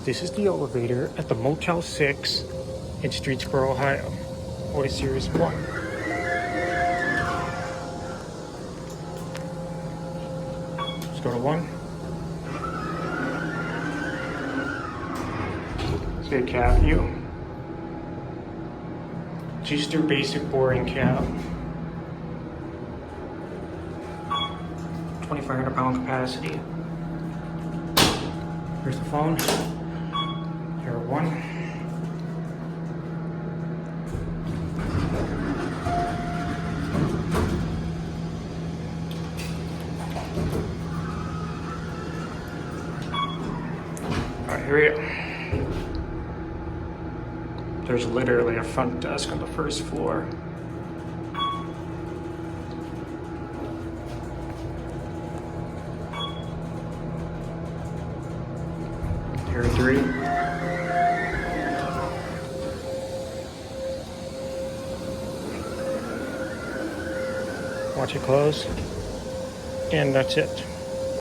This is the elevator at the Motel 6 in Streetsboro, Ohio. Otis Series 1. Let's go to 1. Let's get a cab view. Just your basic boring cab. 2,500 pound capacity. Here's the phone. Here 1. Alright, here we go. There's literally a front desk on the first floor. Here 3. Watch it close. And that's it.